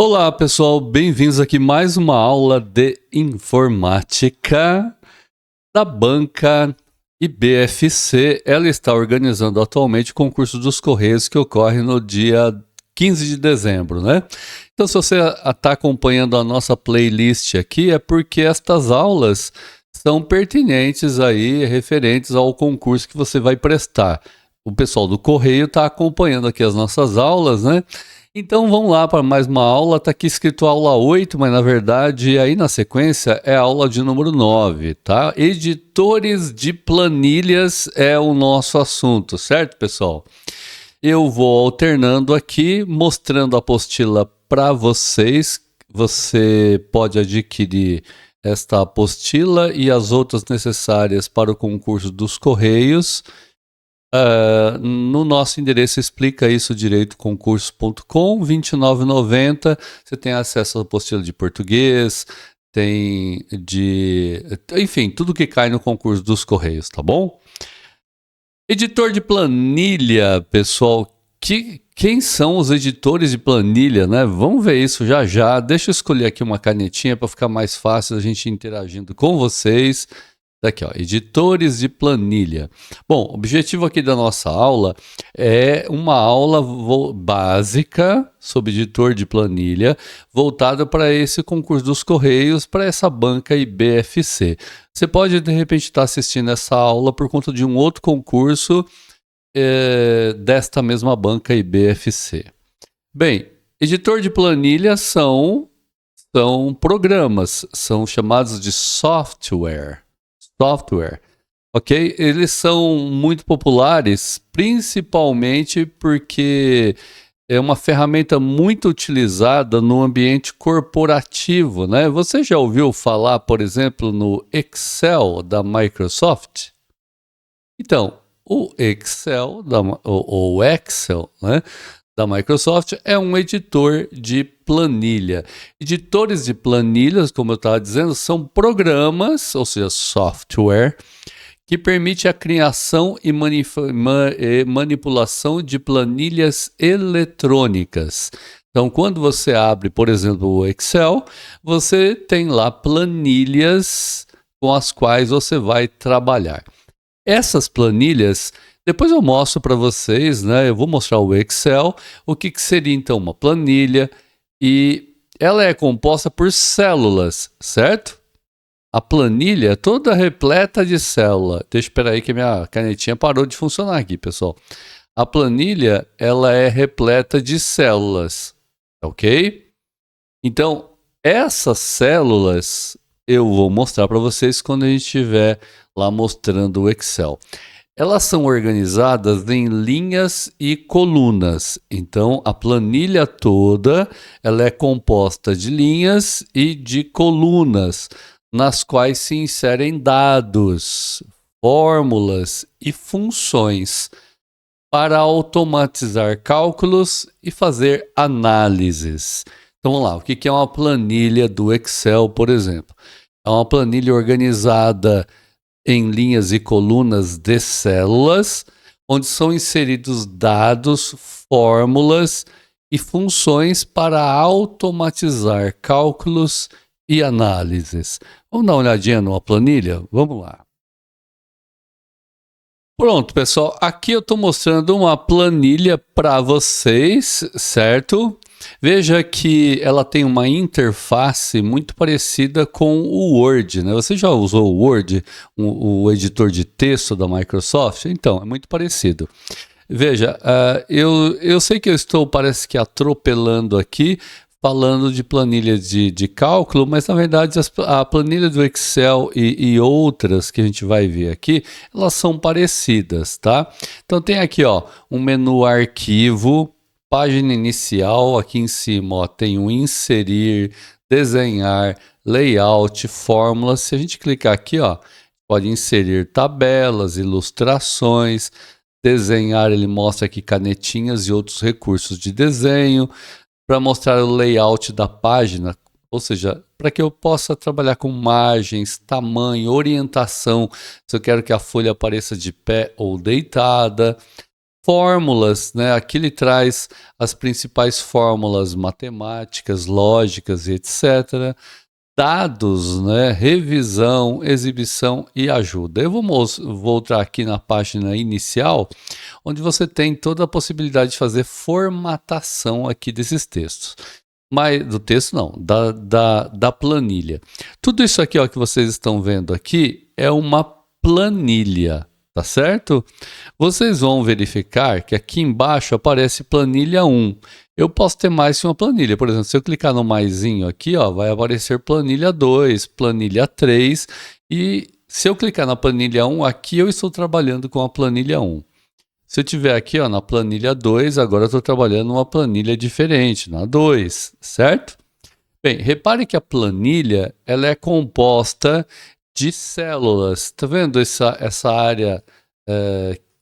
Olá pessoal, bem-vindos aqui a mais uma aula de informática da banca IBFC. Ela está organizando atualmente o concurso dos Correios que ocorre no dia 15 de dezembro, né? Então, se você está acompanhando a nossa playlist aqui, é porque estas aulas são pertinentes aí, referentes ao concurso que você vai prestar. O pessoal do Correio está acompanhando aqui as nossas aulas, né? Então vamos lá para mais uma aula, está aqui escrito aula 8, mas na verdade aí na sequência é a aula de número 9, tá? Editores de planilhas é o nosso assunto, certo, pessoal? Eu vou alternando aqui, mostrando a apostila para vocês. Você pode adquirir esta apostila e as outras necessárias para o concurso dos Correios. No nosso endereço explica isso direito, concurso.com, R$ 29,90. Você tem acesso à apostila de português, tem enfim, tudo que cai no concurso dos Correios, tá bom? Editor de planilha, pessoal, quem são os editores de planilha, né? Vamos ver isso já já. Deixa eu escolher aqui uma canetinha para ficar mais fácil a gente interagindo com vocês. Daqui, ó, editores de planilha. Bom, o objetivo aqui da nossa aula é uma aula básica sobre editor de planilha, voltada para esse concurso dos Correios, para essa banca IBFC. Você pode, de repente, estar assistindo essa aula por conta de um outro concurso desta mesma banca IBFC. Bem, editor de planilha são programas, são chamados de software, ok? Eles são muito populares, principalmente porque é uma ferramenta muito utilizada no ambiente corporativo, né? Você já ouviu falar, por exemplo, no Excel da Microsoft? Então, o Excel, ou Excel, né, da Microsoft é um editor de planilha. Editores de planilhas, como eu estava dizendo, são programas, ou seja, software, que permite a criação e manipulação de planilhas eletrônicas. Então, quando você abre, por exemplo, o Excel, você tem lá planilhas com as quais você vai trabalhar. Essas planilhas, depois eu mostro para vocês, né? Eu vou mostrar o Excel, o que seria então uma planilha, e ela é composta por células, certo? A planilha é toda repleta de célula. Deixa eu esperar aí que minha canetinha parou de funcionar aqui, pessoal. A planilha, ela é repleta de células, ok? Então, essas células eu vou mostrar para vocês quando a gente estiver lá mostrando o Excel. Elas são organizadas em linhas e colunas. Então, a planilha toda ela é composta de linhas e de colunas, nas quais se inserem dados, fórmulas e funções para automatizar cálculos e fazer análises. Então, vamos lá. O que é uma planilha do Excel, por exemplo? É uma planilha organizada em linhas e colunas de células, onde são inseridos dados, fórmulas e funções para automatizar cálculos e análises. Vamos dar uma olhadinha numa planilha? Vamos lá. Pronto, pessoal. Aqui eu estou mostrando uma planilha para vocês, certo? Veja que ela tem uma interface muito parecida com o Word, né? Você já usou o Word, o editor de texto da Microsoft? Então, é muito parecido. Veja, eu sei que eu estou, parece que atropelando aqui, falando de planilha de cálculo, mas na verdade a planilha do Excel e outras que a gente vai ver aqui, elas são parecidas, tá? Então tem aqui, ó, um menu arquivo, página inicial, aqui em cima, ó, tem o inserir, desenhar, layout, fórmulas. Se a gente clicar aqui, ó, pode inserir tabelas, ilustrações, desenhar, ele mostra aqui canetinhas e outros recursos de desenho, para mostrar o layout da página, ou seja, para que eu possa trabalhar com margens, tamanho, orientação, se eu quero que a folha apareça de pé ou deitada. fórmulas, né? Aqui ele traz as principais fórmulas matemáticas, lógicas e etc. Dados, né? Revisão, exibição e ajuda. Eu vou voltar aqui na página inicial, onde você tem toda a possibilidade de fazer formatação aqui desses textos. Mas do texto não, da planilha. Tudo isso aqui ó, que vocês estão vendo aqui é uma planilha, tá certo? Vocês vão verificar que aqui embaixo aparece planilha 1. Eu posso ter mais que uma planilha. Por exemplo, se eu clicar no maisinho aqui, ó, vai aparecer planilha 2, planilha 3. E se eu clicar na planilha 1, aqui eu estou trabalhando com a planilha 1. Se eu tiver aqui ó, na planilha 2, agora eu estou trabalhando numa planilha diferente, na 2, certo? Bem, repare que a planilha ela é composta de células. Tá vendo essa área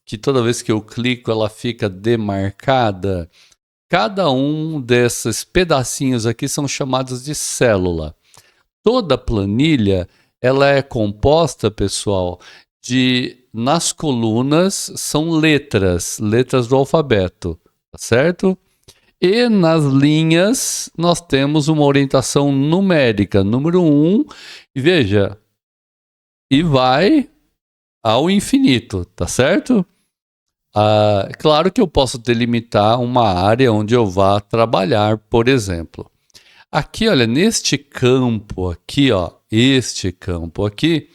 que toda vez que eu clico ela fica demarcada? Cada um desses pedacinhos aqui são chamados de célula. Toda planilha ela é composta, pessoal, nas colunas são letras do alfabeto, tá certo? E nas linhas nós temos uma orientação numérica, número 1, e veja, e vai ao infinito, tá certo? Claro que eu posso delimitar uma área onde eu vá trabalhar, por exemplo. Aqui, olha, neste campo aqui, ó, este campo aqui,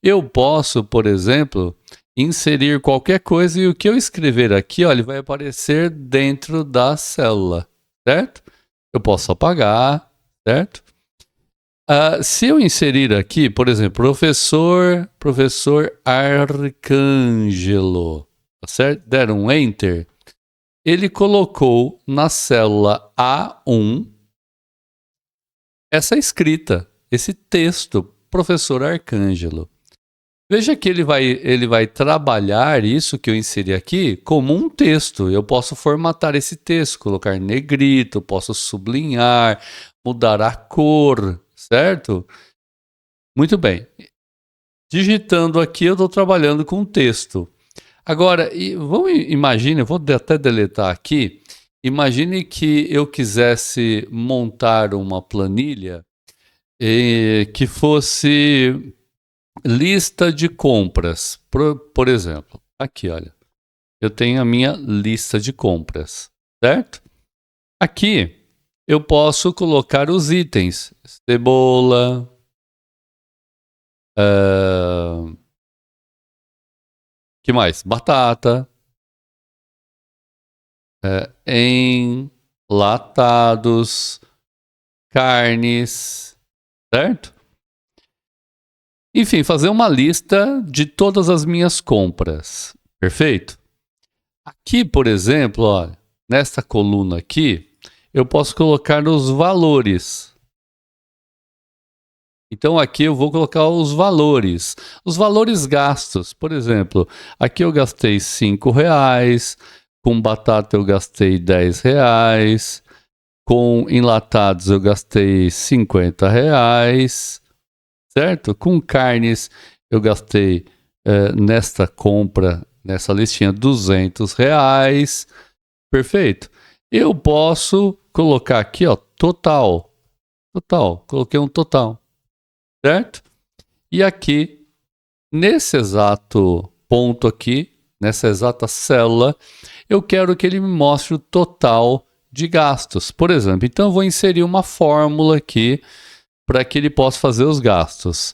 eu posso, por exemplo, inserir qualquer coisa e o que eu escrever aqui, ó, ele vai aparecer dentro da célula, certo? Eu posso apagar, certo? Se eu inserir aqui, por exemplo, professor Arcângelo, tá certo? Der um Enter, ele colocou na célula A1 essa escrita, esse texto, professor Arcângelo. Veja que ele vai trabalhar isso que eu inseri aqui como um texto. Eu posso formatar esse texto, colocar negrito, posso sublinhar, mudar a cor, certo? Muito bem. Digitando aqui, eu estou trabalhando com texto. Agora, imagine, eu vou até deletar aqui. Imagine que eu quisesse montar uma planilha que fosse lista de compras. Por exemplo, aqui, olha. Eu tenho a minha lista de compras, certo? Aqui eu posso colocar os itens. Cebola, que mais? Batata, enlatados, carnes, certo? Enfim, fazer uma lista de todas as minhas compras, perfeito? Aqui, por exemplo, ó, nesta coluna aqui, eu posso colocar os valores. Então aqui eu vou colocar os valores gastos. Por exemplo, aqui eu gastei R$5, com batata eu gastei R$10, com enlatados eu gastei R$50, certo? Com carnes eu gastei nesta compra, nessa listinha, R$200, perfeito? Eu posso colocar aqui, ó, total, coloquei um total, certo? E aqui, nesse exato ponto aqui, nessa exata célula, eu quero que ele me mostre o total de gastos, por exemplo. Então eu vou inserir uma fórmula aqui para que ele possa fazer os gastos.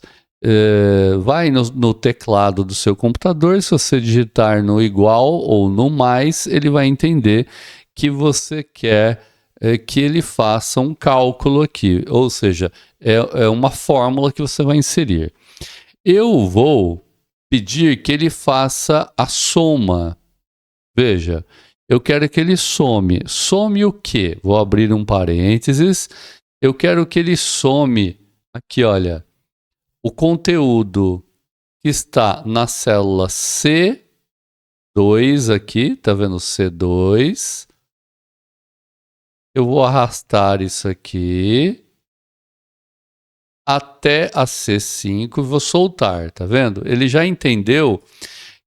Vai no teclado do seu computador, se você digitar no igual ou no mais, ele vai entender que você quer que ele faça um cálculo aqui, ou seja, é uma fórmula que você vai inserir. Eu vou pedir que ele faça a soma. Veja, eu quero que ele some. Some o quê? Vou abrir um parênteses. Eu quero que ele some, aqui olha, o conteúdo que está na célula C2 aqui, tá vendo C2? Eu vou arrastar isso aqui até a C5 e vou soltar, tá vendo? Ele já entendeu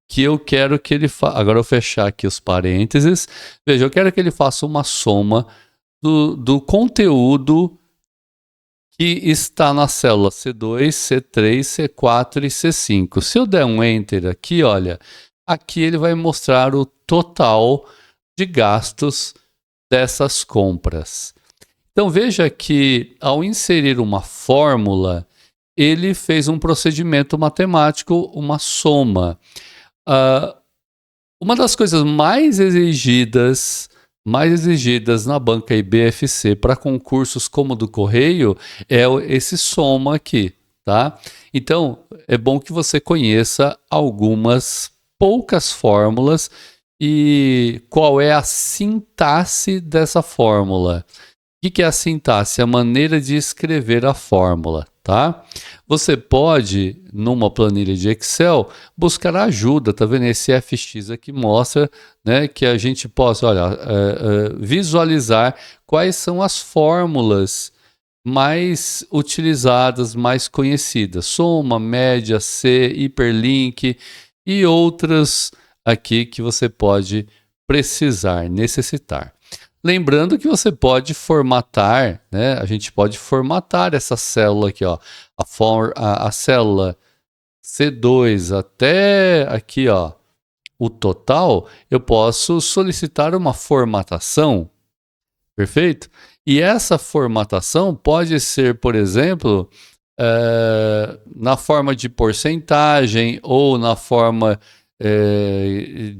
que eu quero que ele faça. Agora eu vou fechar aqui os parênteses. Veja, eu quero que ele faça uma soma do conteúdo que está na célula C2, C3, C4 e C5. Se eu der um Enter aqui, olha, aqui ele vai mostrar o total de gastos dessas compras. Então veja que ao inserir uma fórmula, ele fez um procedimento matemático, uma soma. Uma das coisas mais exigidas na banca IBFC para concursos como o do Correio é esse soma aqui, tá? Então, é bom que você conheça algumas poucas fórmulas e qual é a sintaxe dessa fórmula. O que é a sintaxe? A maneira de escrever a fórmula, tá? Você pode, numa planilha de Excel, buscar ajuda, tá vendo? Esse FX aqui mostra, né, que a gente possa, olha, visualizar quais são as fórmulas mais utilizadas, mais conhecidas. Soma, média, C, hiperlink e outras aqui que você pode precisar, necessitar. Lembrando que você pode formatar, né? A gente pode formatar essa célula aqui, ó. A célula C2 até aqui, ó, o total, eu posso solicitar uma formatação, perfeito? E essa formatação pode ser, por exemplo, na forma de porcentagem ou na forma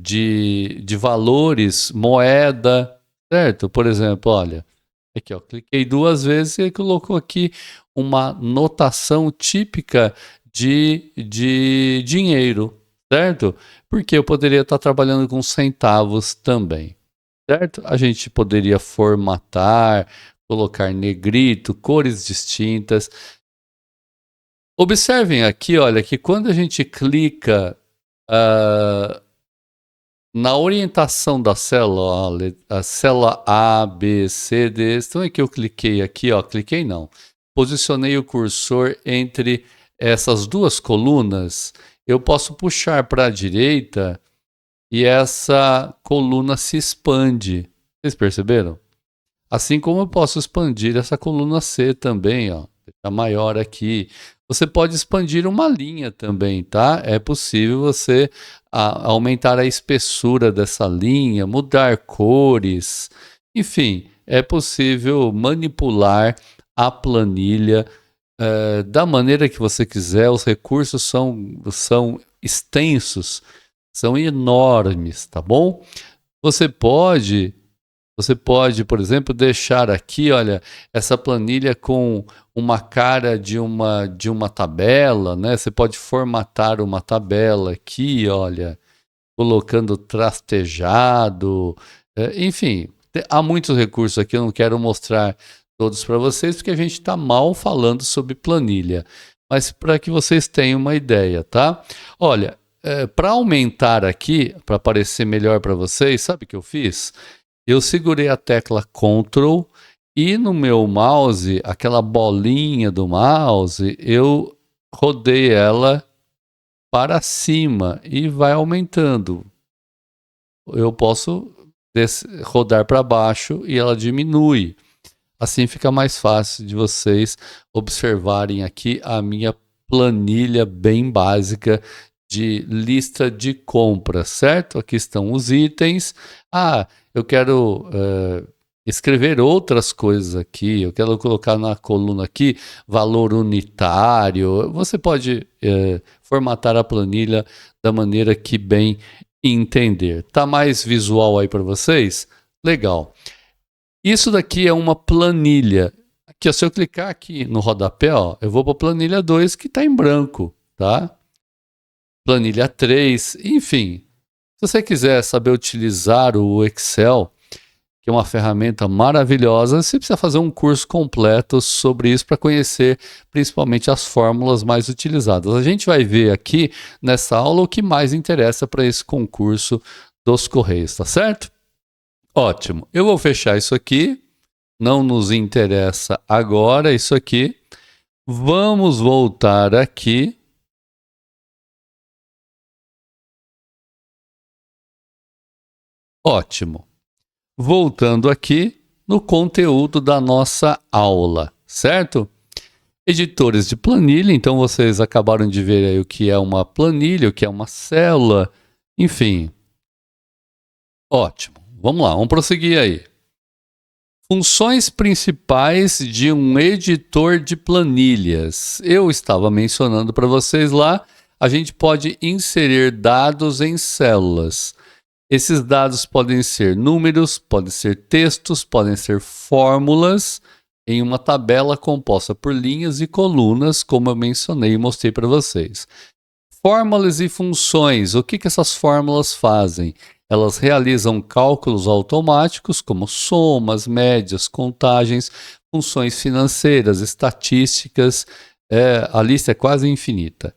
de valores, moeda, certo? Por exemplo, olha, aqui ó, cliquei 2 vezes e colocou aqui uma notação típica de dinheiro, certo? Porque eu poderia estar trabalhando com centavos também, certo? A gente poderia formatar, colocar negrito, cores distintas. Observem aqui, olha, que quando a gente clica na orientação da célula, ó, a célula A, B, C, D, então é que eu cliquei aqui, ó, cliquei não, posicionei o cursor entre essas duas colunas, eu posso puxar para a direita e essa coluna se expande. Vocês perceberam? Assim como eu posso expandir essa coluna C também, ó, deixar maior aqui. Você pode expandir uma linha também, tá? É possível você aumentar a espessura dessa linha, mudar cores, enfim, é possível manipular a planilha da maneira que você quiser. Os recursos são extensos, são enormes, tá bom? Você pode, por exemplo, deixar aqui, olha, essa planilha com uma cara de uma tabela, né? Você pode formatar uma tabela aqui, olha, colocando trastejado, enfim, há muitos recursos aqui, eu não quero mostrar todos para vocês, porque a gente está mal falando sobre planilha, mas para que vocês tenham uma ideia, tá? Olha, para aumentar aqui, para aparecer melhor para vocês, sabe o que eu fiz? Eu segurei a tecla Ctrl e no meu mouse, aquela bolinha do mouse, eu rodei ela para cima e vai aumentando. Eu posso rodar para baixo e ela diminui. Assim fica mais fácil de vocês observarem aqui a minha planilha bem básica de lista de compras, certo? Aqui estão os itens. Eu quero escrever outras coisas aqui, eu quero colocar na coluna aqui valor unitário. Você pode formatar a planilha da maneira que bem entender. Tá mais visual aí para vocês? Legal. Isso daqui é uma planilha. Aqui, se eu clicar aqui no rodapé, ó, eu vou para a planilha 2 que está em branco, tá? Planilha 3, enfim. Se você quiser saber utilizar o Excel, que é uma ferramenta maravilhosa, você precisa fazer um curso completo sobre isso para conhecer principalmente as fórmulas mais utilizadas. A gente vai ver aqui nessa aula o que mais interessa para esse concurso dos Correios, tá certo? Ótimo. Eu vou fechar isso aqui. Não nos interessa agora isso aqui. Vamos voltar aqui. Ótimo. Voltando aqui no conteúdo da nossa aula, certo? Editores de planilha, então vocês acabaram de ver aí o que é uma planilha, o que é uma célula, enfim. Ótimo. Vamos lá, vamos prosseguir aí. Funções principais de um editor de planilhas. Eu estava mencionando para vocês lá, a gente pode inserir dados em células. Esses dados podem ser números, podem ser textos, podem ser fórmulas em uma tabela composta por linhas e colunas, como eu mencionei e mostrei para vocês. Fórmulas e funções. O que essas fórmulas fazem? Elas realizam cálculos automáticos, como somas, médias, contagens, funções financeiras, estatísticas. A lista é quase infinita.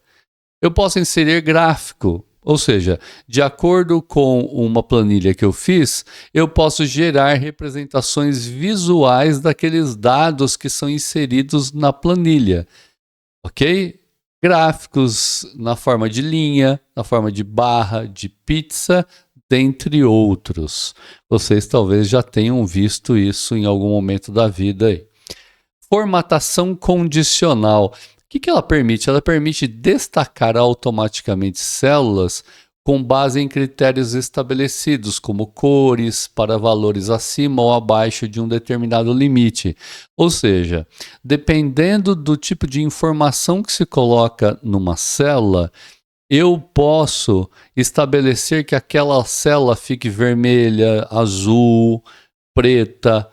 Eu posso inserir gráfico, ou seja, de acordo com uma planilha que eu fiz, eu posso gerar representações visuais daqueles dados que são inseridos na planilha, ok? Gráficos na forma de linha, na forma de barra, de pizza, dentre outros. Vocês talvez já tenham visto isso em algum momento da vida aí. Formatação condicional. O que ela permite? Ela permite destacar automaticamente células com base em critérios estabelecidos, como cores, para valores acima ou abaixo de um determinado limite. Ou seja, dependendo do tipo de informação que se coloca numa célula, eu posso estabelecer que aquela célula fique vermelha, azul, preta,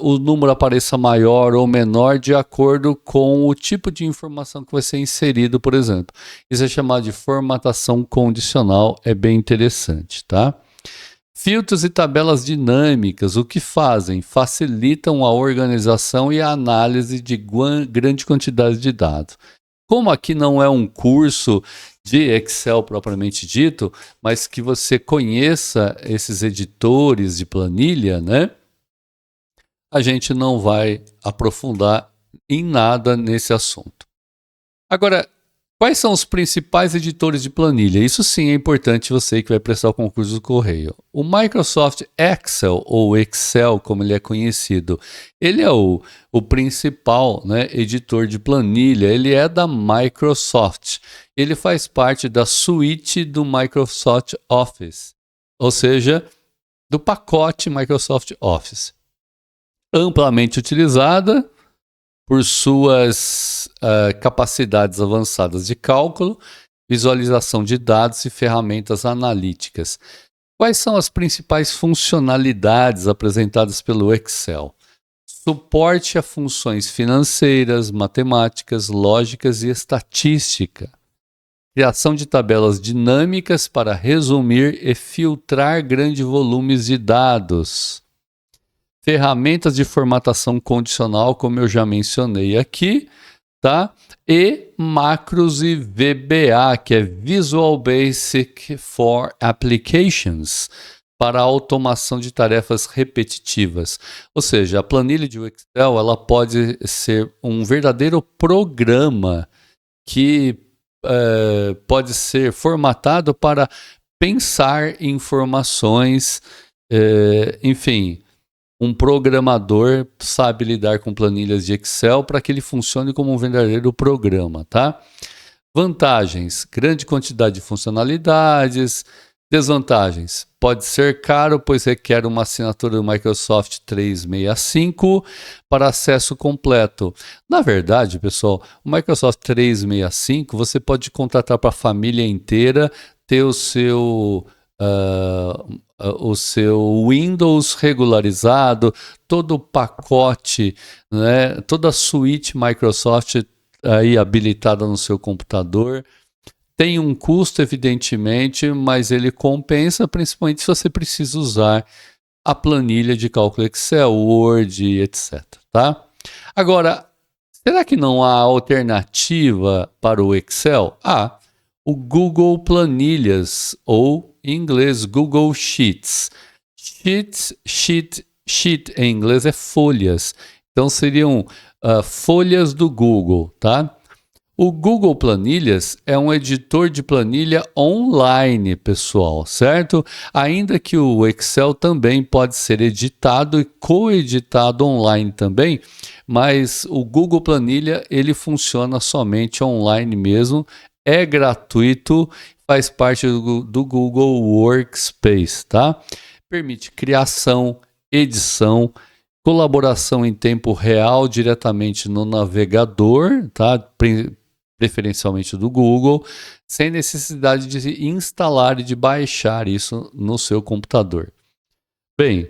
o número apareça maior ou menor de acordo com o tipo de informação que vai ser inserido, por exemplo. Isso é chamado de formatação condicional, é bem interessante, tá? Filtros e tabelas dinâmicas, o que fazem? Facilitam a organização e a análise de grande quantidade de dados. Como aqui não é um curso de Excel propriamente dito, mas que você conheça esses editores de planilha, né? A gente não vai aprofundar em nada nesse assunto. Agora, quais são os principais editores de planilha? Isso sim é importante você que vai prestar o concurso do Correio. O Microsoft Excel, ou Excel, como ele é conhecido, ele é o principal, né, editor de planilha. Ele é da Microsoft. Ele faz parte da suíte do Microsoft Office, ou seja, do pacote Microsoft Office. Amplamente utilizada por suas capacidades avançadas de cálculo, visualização de dados e ferramentas analíticas. Quais são as principais funcionalidades apresentadas pelo Excel? Suporte a funções financeiras, matemáticas, lógicas e estatística. Criação de tabelas dinâmicas para resumir e filtrar grandes volumes de dados. Ferramentas de formatação condicional, como eu já mencionei aqui, tá? E macros e VBA, que é Visual Basic for Applications, para automação de tarefas repetitivas. Ou seja, a planilha de Excel ela pode ser um verdadeiro programa que pode ser formatado para pensar informações, enfim. Um programador sabe lidar com planilhas de Excel para que ele funcione como um verdadeiro programa, tá? Vantagens: grande quantidade de funcionalidades. Desvantagens: pode ser caro, pois requer uma assinatura do Microsoft 365 para acesso completo. Na verdade, pessoal, o Microsoft 365 você pode contratar para a família inteira, ter o seu Windows regularizado, todo o pacote, né, toda a suíte Microsoft aí habilitada no seu computador. Tem um custo, evidentemente, mas ele compensa, principalmente se você precisa usar a planilha de cálculo Excel, Word, etc. Tá? Agora, será que não há alternativa para o Excel? O Google Planilhas, ou em inglês Google Sheets. Sheet em inglês é folhas. Então seriam folhas do Google, tá? O Google Planilhas é um editor de planilha online, pessoal, certo? Ainda que o Excel também pode ser editado e coeditado online também, mas o Google Planilha ele funciona somente online mesmo, é gratuito, faz parte do Google Workspace, tá? Permite criação, edição, colaboração em tempo real diretamente no navegador, tá? Preferencialmente do Google, sem necessidade de instalar e de baixar isso no seu computador. Bem,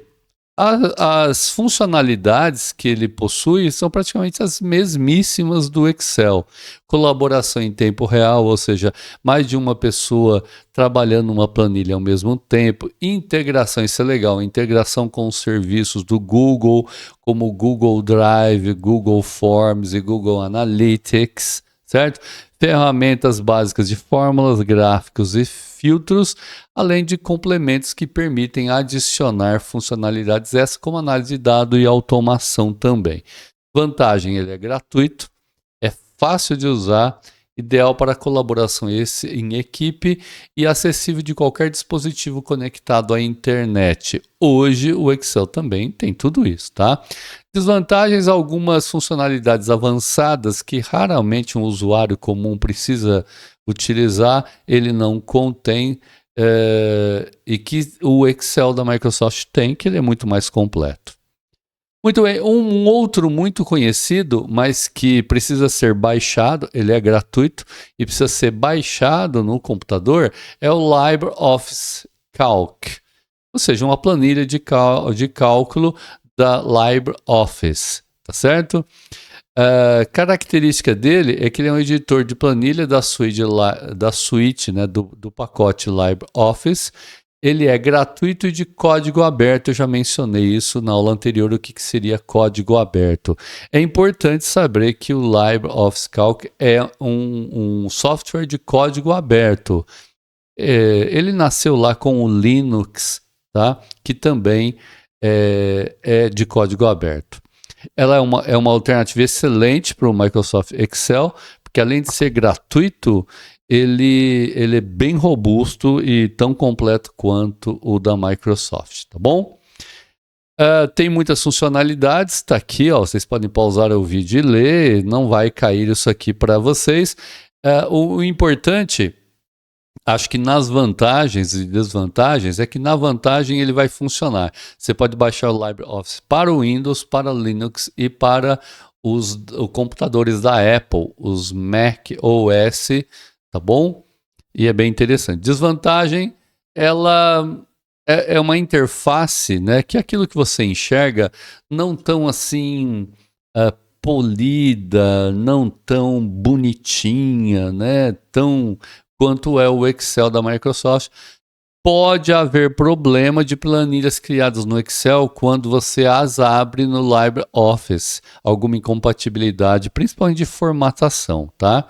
as funcionalidades que ele possui são praticamente as mesmíssimas do Excel. Colaboração em tempo real, ou seja, mais de uma pessoa trabalhando numa planilha ao mesmo tempo. Integração, isso é legal, integração com os serviços do Google, como o Google Drive, Google Forms e Google Analytics, certo? Ferramentas básicas de fórmulas, gráficos e filtros, além de complementos que permitem adicionar funcionalidades essas como análise de dados e automação também. Vantagem, ele é gratuito, é fácil de usar, ideal para colaboração em equipe e acessível de qualquer dispositivo conectado à internet. Hoje o Excel também tem tudo isso, tá? Desvantagens, algumas funcionalidades avançadas que raramente um usuário comum precisa utilizar, ele não contém, e que o Excel da Microsoft tem, que ele é muito mais completo. Muito bem, um outro muito conhecido, mas que precisa ser baixado, ele é gratuito e precisa ser baixado no computador, é o LibreOffice Calc, ou seja, uma planilha de cálculo da LibreOffice, tá certo? A característica dele é que ele é um editor de planilha da suite, né, do pacote LibreOffice. Ele é gratuito e de código aberto, eu já mencionei isso na aula anterior, o que seria código aberto. É importante saber que o LibreOffice Calc é um software de código aberto. Ele nasceu lá com o Linux, tá? Que também é de código aberto. Ela é uma alternativa excelente para o Microsoft Excel, porque além de ser gratuito, ele é bem robusto e tão completo quanto o da Microsoft, tá bom? Tem muitas funcionalidades, está aqui, ó, vocês podem pausar o vídeo e ler, não vai cair isso aqui para vocês. O importante, acho que nas vantagens e desvantagens, é que na vantagem ele vai funcionar. Você pode baixar o LibreOffice para o Windows, para o Linux e para os computadores da Apple, os Mac OS, tá bom? E é bem interessante. Desvantagem, ela é uma interface, né, que é aquilo que você enxerga não tão assim polida, não tão bonitinha, né, tão quanto é o Excel da Microsoft. Pode haver problema de planilhas criadas no Excel quando você as abre no LibreOffice, alguma incompatibilidade, principalmente de formatação, tá?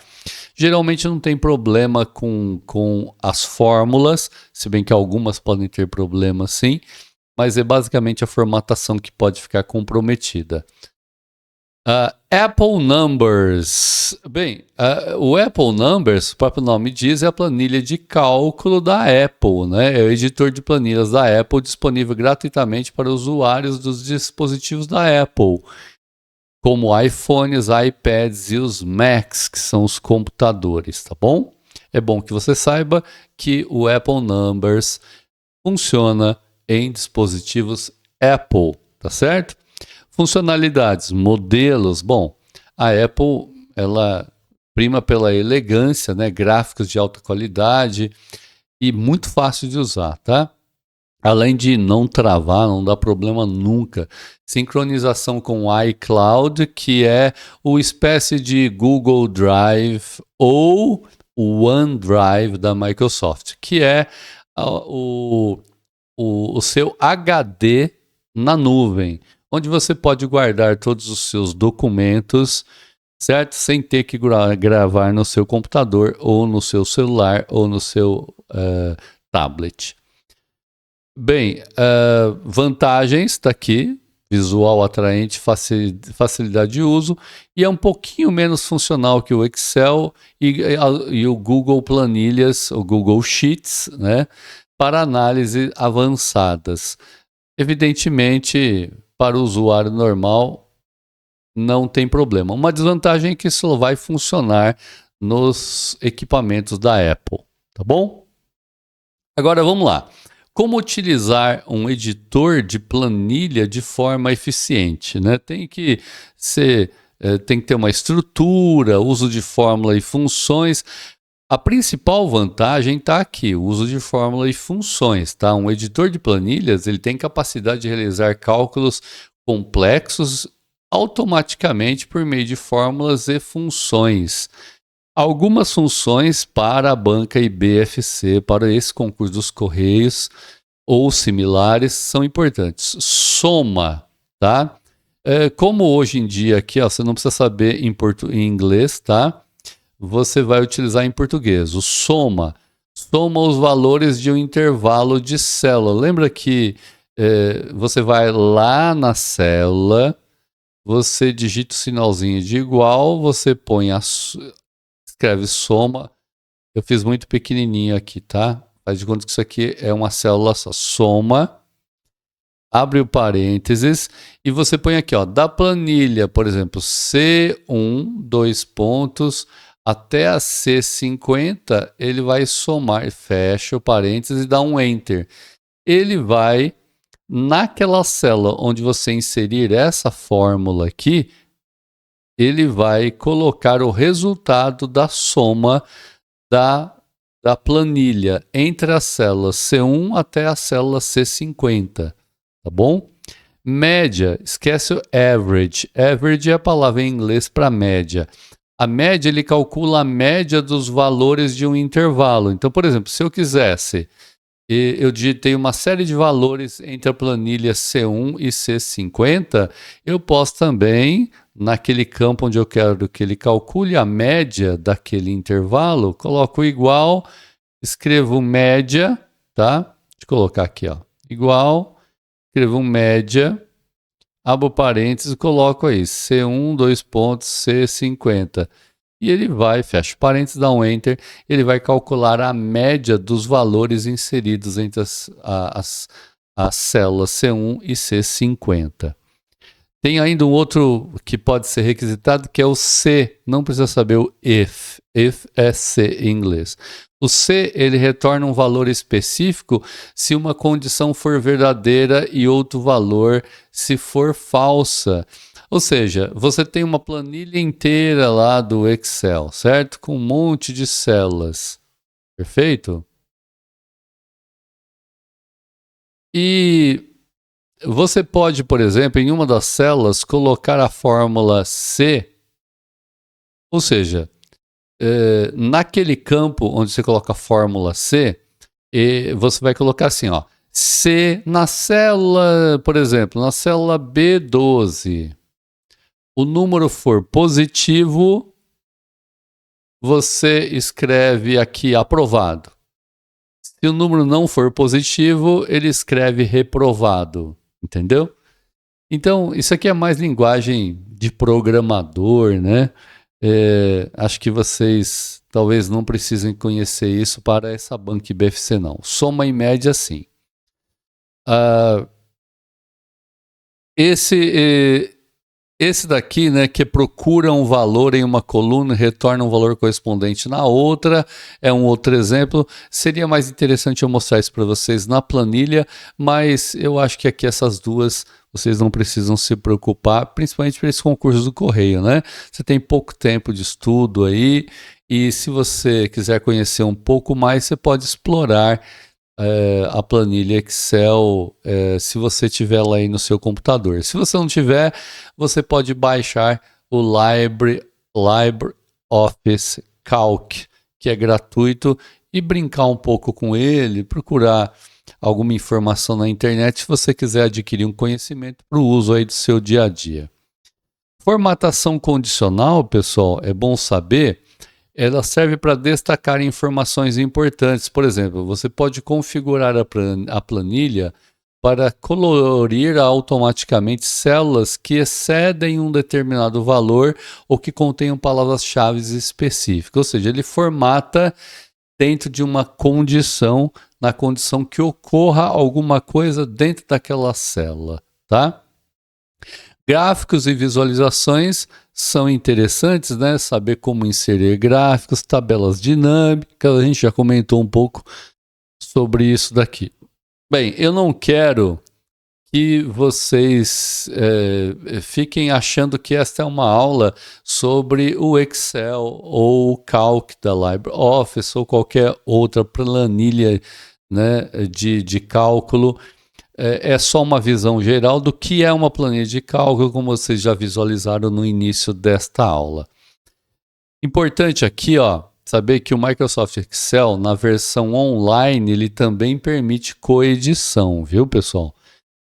Geralmente não tem problema com as fórmulas, se bem que algumas podem ter problema sim, mas é basicamente a formatação que pode ficar comprometida. Apple Numbers. Bem, o Apple Numbers, o próprio nome diz, é a planilha de cálculo da Apple, né? É o editor de planilhas da Apple disponível gratuitamente para usuários dos dispositivos da Apple, como iPhones, iPads e os Macs, que são os computadores, tá bom? É bom que você saiba que o Apple Numbers funciona em dispositivos Apple, tá certo? Funcionalidades, modelos, bom, a Apple, ela prima pela elegância, né? Gráficos de alta qualidade e muito fácil de usar, tá? Além de não travar, não dá problema nunca. Sincronização com o iCloud, que é uma espécie de Google Drive ou o OneDrive da Microsoft, que é o seu HD na nuvem, onde você pode guardar todos os seus documentos, certo? Sem ter que gravar no seu computador, ou no seu celular, ou no seu tablet. Bem, vantagens, está aqui, visual atraente, facilidade de uso, e é um pouquinho menos funcional que o Excel e o Google Planilhas, o Google Sheets, né, para análise avançadas. Evidentemente, para o usuário normal, não tem problema. Uma desvantagem é que isso vai funcionar nos equipamentos da Apple, tá bom? Agora vamos lá. Como utilizar um editor de planilha de forma eficiente, né? Tem que ter uma estrutura, uso de fórmula e funções. A principal vantagem está aqui, o uso de fórmula e funções, tá? Um editor de planilhas, ele tem capacidade de realizar cálculos complexos automaticamente por meio de fórmulas e funções. Algumas funções para a banca e BFC, para esse concurso dos Correios ou similares, são importantes. Soma, tá? Como hoje em dia aqui, ó, você não precisa saber em inglês, tá? Você vai utilizar em português. O soma os valores de um intervalo de célula. Lembra que você vai lá na célula, você digita o sinalzinho de igual, você põe escreve soma. Eu fiz muito pequenininho aqui, tá? Faz de conta que isso aqui é uma célula só. Soma, abre o parênteses e você põe aqui, ó, da planilha, por exemplo, C1, 2 pontos, até a C50, ele vai somar, fecha o parênteses e dá um Enter. Ele vai, naquela célula onde você inserir essa fórmula aqui, ele vai colocar o resultado da soma da planilha entre as células C1 até a célula C50, tá bom? Média, esquece o average. Average é a palavra em inglês para média. A média, ele calcula a média dos valores de um intervalo. Então, por exemplo, se eu quisesse, eu digitei uma série de valores entre a planilha C1 e C50, eu posso também, naquele campo onde eu quero que ele calcule a média daquele intervalo, coloco igual, escrevo média, tá? Deixa eu colocar aqui, ó, igual, escrevo média, abro parênteses e coloco aí C1, 2 pontos, C50. E ele vai, fecha parênteses, dá um Enter, ele vai calcular a média dos valores inseridos entre as células C1 e C50. Tem ainda um outro que pode ser requisitado, que é o C. Não precisa saber o if. If é C em inglês. O C, ele retorna um valor específico se uma condição for verdadeira e outro valor se for falsa. Ou seja, você tem uma planilha inteira lá do Excel, certo? Com um monte de células. Perfeito? E você pode, por exemplo, em uma das células, colocar a fórmula C, ou seja, naquele campo onde você coloca a fórmula C, você vai colocar assim, ó, C na célula, por exemplo, na célula B12, o número for positivo, você escreve aqui aprovado. Se o número não for positivo, ele escreve reprovado. Entendeu? Então, isso aqui é mais linguagem de programador, né? Acho que vocês talvez não precisem conhecer isso para essa banca BFC, não. Soma e média, sim. Esse daqui, né, que procura um valor em uma coluna e retorna um valor correspondente na outra, é um outro exemplo. Seria mais interessante eu mostrar isso para vocês na planilha, mas eu acho que aqui essas duas vocês não precisam se preocupar, principalmente para esse concurso do Correio, né? Você tem pouco tempo de estudo aí, e se você quiser conhecer um pouco mais, você pode explorar a planilha Excel, se você tiver lá aí no seu computador. Se você não tiver, você pode baixar o LibreOffice Calc, que é gratuito, e brincar um pouco com ele, procurar alguma informação na internet se você quiser adquirir um conhecimento para o uso aí do seu dia a dia. Formatação condicional, pessoal, é bom saber, ela serve para destacar informações importantes. Por exemplo, você pode configurar a planilha para colorir automaticamente células que excedem um determinado valor ou que contenham palavras-chave específicas. Ou seja, ele formata dentro de uma condição, na condição que ocorra alguma coisa dentro daquela célula, tá? Gráficos e visualizações são interessantes, né? Saber como inserir gráficos, tabelas dinâmicas, a gente já comentou um pouco sobre isso daqui. Bem, eu não quero que vocês fiquem achando que esta é uma aula sobre o Excel ou o Calc da LibreOffice ou qualquer outra planilha, né, de cálculo. É só uma visão geral do que é uma planilha de cálculo, como vocês já visualizaram no início desta aula. Importante aqui, ó, saber que o Microsoft Excel, na versão online, ele também permite coedição, viu, pessoal?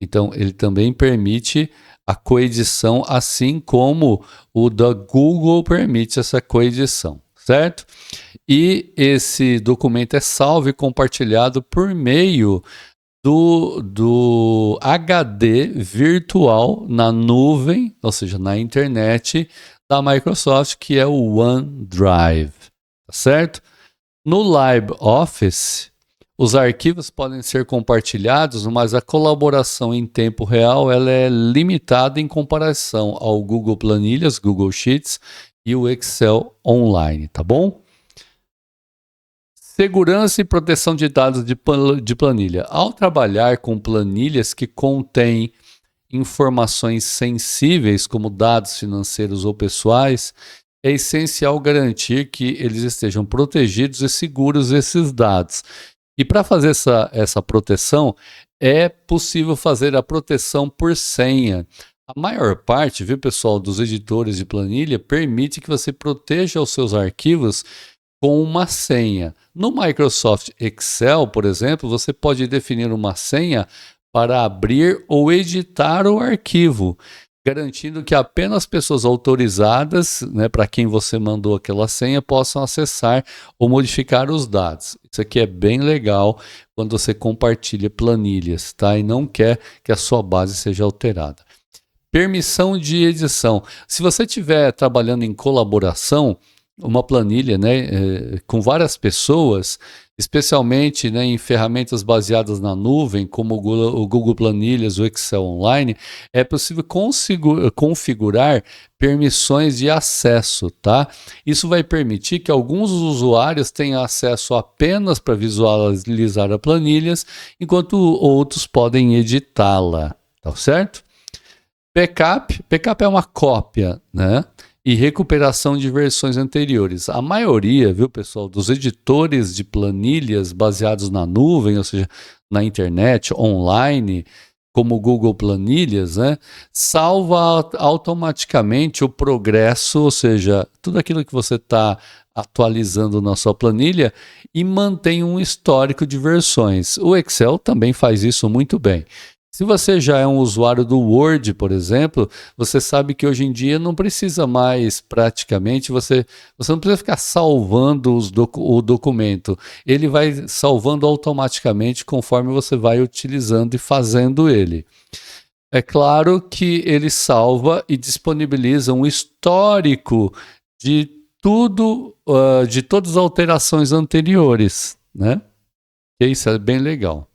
Então, ele também permite a coedição, assim como o da Google permite essa coedição, certo? E esse documento é salvo e compartilhado por meio do HD virtual na nuvem, ou seja, na internet da Microsoft, que é o OneDrive, tá certo? No LibreOffice, os arquivos podem ser compartilhados, mas a colaboração em tempo real ela é limitada em comparação ao Google Planilhas, Google Sheets e o Excel Online, tá bom? Segurança e proteção de dados de planilha. Ao trabalhar com planilhas que contêm informações sensíveis, como dados financeiros ou pessoais, é essencial garantir que eles estejam protegidos e seguros esses dados. E para fazer essa proteção, é possível fazer a proteção por senha. A maior parte, viu, pessoal, dos editores de planilha permite que você proteja os seus arquivos com uma senha. No Microsoft Excel, por exemplo, você pode definir uma senha para abrir ou editar o arquivo, garantindo que apenas pessoas autorizadas, né, para quem você mandou aquela senha, possam acessar ou modificar os dados. Isso aqui é bem legal quando você compartilha planilhas, tá? E não quer que a sua base seja alterada. Permissão de edição. Se você estiver trabalhando em colaboração, uma planilha, né, com várias pessoas, especialmente, né, em ferramentas baseadas na nuvem, como o Google Planilhas, o Excel Online, é possível configurar permissões de acesso, tá? Isso vai permitir que alguns usuários tenham acesso apenas para visualizar a planilhas, enquanto outros podem editá-la, tá certo? Backup é uma cópia, né? E recuperação de versões anteriores. A maioria, viu, pessoal, dos editores de planilhas baseados na nuvem, ou seja, na internet, online, como o Google Planilhas, né, salva automaticamente o progresso, ou seja, tudo aquilo que você está atualizando na sua planilha e mantém um histórico de versões. O Excel também faz isso muito bem. Se você já é um usuário do Word, por exemplo, você sabe que hoje em dia não precisa mais, praticamente, você não precisa ficar salvando o documento. Ele vai salvando automaticamente conforme você vai utilizando e fazendo ele. É claro que ele salva e disponibiliza um histórico de tudo, de todas as alterações anteriores, né? E isso é bem legal.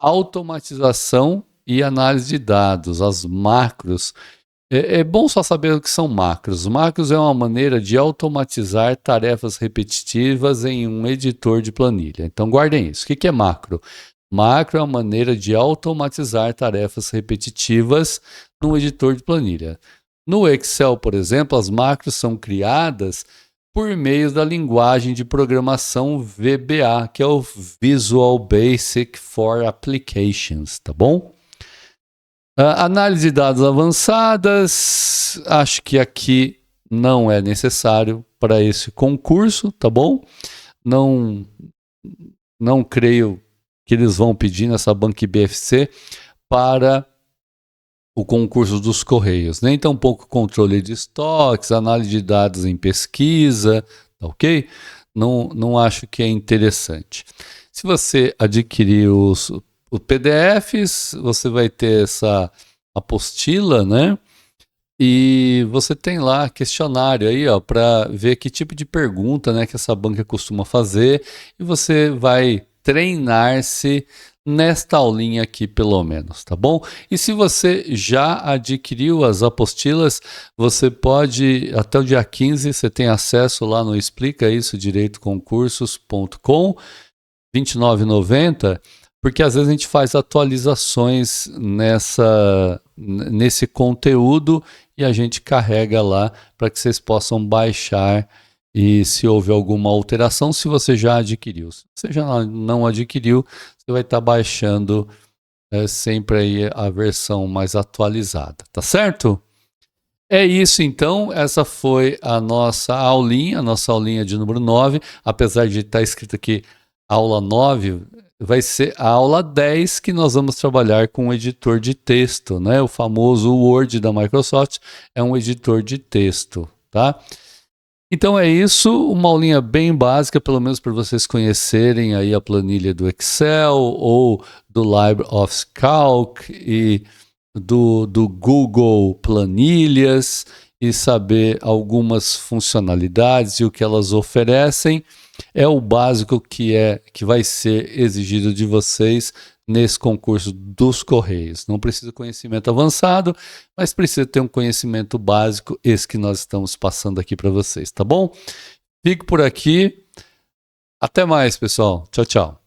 Automatização e análise de dados, as macros. É bom só saber o que são macros. Macros é uma maneira de automatizar tarefas repetitivas em um editor de planilha. Então guardem isso. O que é macro? Macro é uma maneira de automatizar tarefas repetitivas num editor de planilha. No Excel, por exemplo, as macros são criadas por meio da linguagem de programação VBA, que é o Visual Basic for Applications, tá bom? Análise de dados avançadas, acho que aqui não é necessário para esse concurso, tá bom? Não creio que eles vão pedir nessa banca IBFC para o concurso dos Correios, nem tampouco controle de estoques, análise de dados em pesquisa, ok? Não acho que é interessante. Se você adquirir o PDFs, você vai ter essa apostila, né? E você tem lá questionário aí, ó, para ver que tipo de pergunta, né, que essa banca costuma fazer, e você vai treinar-se nesta aulinha aqui, pelo menos, tá bom? E se você já adquiriu as apostilas, você pode, até o dia 15, você tem acesso lá no Explica Isso Direito Concursos.com, R$29,90, porque às vezes a gente faz atualizações nesse conteúdo e a gente carrega lá para que vocês possam baixar e se houver alguma alteração, se você já adquiriu. Se você já não adquiriu, você vai estar baixando sempre aí a versão mais atualizada, tá certo? É isso então, essa foi a nossa aulinha de número 9, apesar de estar escrito aqui aula 9, vai ser a aula 10 que nós vamos trabalhar com o editor de texto, né? O famoso Word da Microsoft é um editor de texto, tá? Então é isso, uma aulinha bem básica, pelo menos para vocês conhecerem aí a planilha do Excel ou do LibreOffice Calc e do Google Planilhas e saber algumas funcionalidades e o que elas oferecem. É o básico que vai ser exigido de vocês nesse concurso dos Correios. Não precisa de conhecimento avançado, mas precisa ter um conhecimento básico, esse que nós estamos passando aqui para vocês, tá bom? Fico por aqui. Até mais, pessoal. Tchau, tchau.